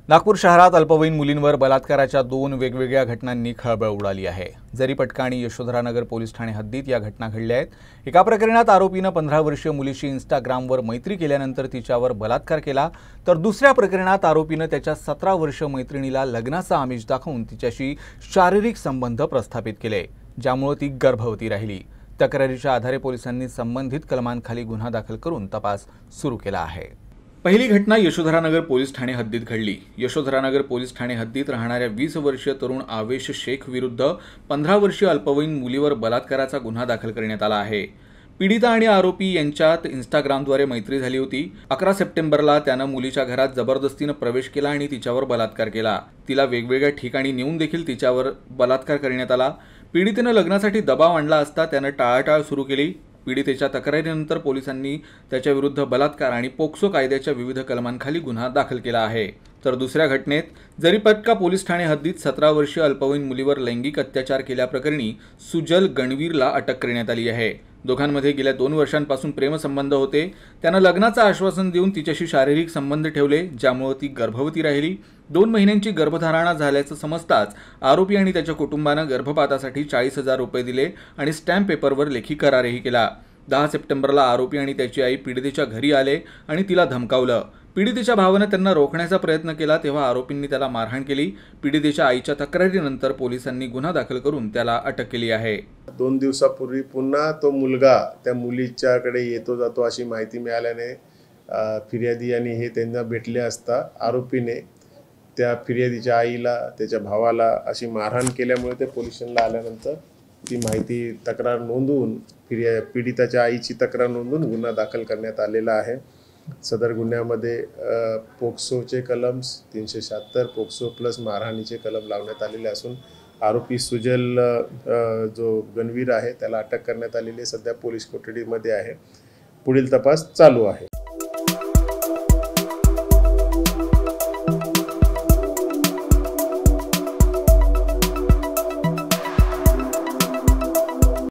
नागपूर शहरात अल्पवयीन मुलींवर बलात्काराच्या दोन वेगवेगळ्या घटनांनी खळबळ उडाली आहे। जरीपटका आणि यशोधरानगर पोलीस ठाणे हद्दीत या घटना घडल्या आहेत। एका प्रकरणात आरोपीने 15 वर्षीय मुलीशी इंस्टाग्रामवर मैत्री केल्यानंतर तिच्यावर बलात्कार केला, तर दुसऱ्या प्रकरणात आरोपीने त्याच्या 17 वर्षीय मैत्रिणीला लग्नाचा आमिष दाखवून तिच्याशी शारीरिक संबंध प्रस्थापित केले, ज्यामुळे ती गर्भवती राहिली। तक्रारीच्या आधारे पोलिसांनी संबंधित कलमांखाली गुन्हा दाखल करून तपास सुरू केला आहे। पहिली घटना यशोधरानगर पोलीस ठाणे हद्दीत घडली। यशोधरानगर पोलीस ठाणे हद्दीत राहणाऱ्या 20 वर्षीय तरुण आवेश शेख विरुद्ध 15 वर्षीय अल्पवयीन मुलीवर बलात्काराचा गुन्हा दाखल करण्यात आला आहे। पीडिता आणि आरोपी यांच्यात इंस्टाग्रामद्वारे मैत्री झाली होती। 11 सप्टेंबरला त्यानं मुलीच्या घरात जबरदस्तीने प्रवेश केला आणि तिच्यावर बलात्कार केला। तिला वेगवेगळ्या ठिकाणी नेऊन देखील तिच्यावर बलात्कार करण्यात आला। पीडितेने लग्नासाठी दबाव आणला असता त्यानं टाळाटाळ सुरू केली। पीडितेच्या तक्रारीनंतर पोलिसांनी त्याच्याविरुद्ध बलात्कार आणि पोक्सो कायद्याच्या विविध कलमांखाली गुन्हा दाखल केला आहे। तर दुसऱ्या घटनेत जरीपटका पोलीस ठाणे हद्दीत 17 वर्षीय अल्पवयीन मुलीवर लैंगिक अत्याचार केल्याप्रकरणी सुजल गणवीरला अटक करण्यात आली आहे। दोघांमध्ये गेल्या 2 वर्षांपासून प्रेमसंबंध होते। त्यानं लग्नाचं आश्वासन देऊन तिच्याशी शारीरिक संबंध ठेवले, ज्यामुळे ती गर्भवती राहिली। 2 महिन्यांची गर्भधारणा झाल्याचं समजताच आरोपी आणि त्याच्या कुटुंबानं गर्भपातासाठी 40,000 रुपये दिले आणि स्टॅम्प पेपरवर लेखी करारही केला। 10 सप्टेंबरला आरोपी आणि त्याची आई पीडितेच्या घरी आले आणि तिला धमकावलं। पीडितेच्या भावानं त्यांना रोखण्याचा प्रयत्न केला, तेव्हा आरोपींनी त्याला मारहाण केली। पीडितेच्या आईच्या तक्रारीनंतर पोलिसांनी गुन्हा दाखल करून त्याला अटक केली आहे। 2 दिवसापूर्वी पुन्हा तो मुलगा त्या मुलीच्याकडे येतो जातो अशी माहिती मिळाल्याने फिर्यादी आणि हे त्यांना भेटले असता आरोपीने त्या फिर्यादीच्या आईला त्याच्या भावाला अशी मारहाण केल्यामुळे ते पोलीस स्टेशनला आल्यानंतर ती माहिती तक्रार नोंदवून पीडिताच्या आईची तक्रार नोंदवून गुन्हा दाखल करण्यात आलेला आहे। सदर गुन्ह्यामध्ये पोक्सोचे कलम्स 376 पोक्सो प्लस मारहाणीचे कलम लावण्यात आलेले असून आरोपी सुजल जो गणवीर आहे त्याला अटक करण्यात आलेली आहे। सध्या पोलीस कोठडीमध्ये आहे। पुढील तपास चालू आहे।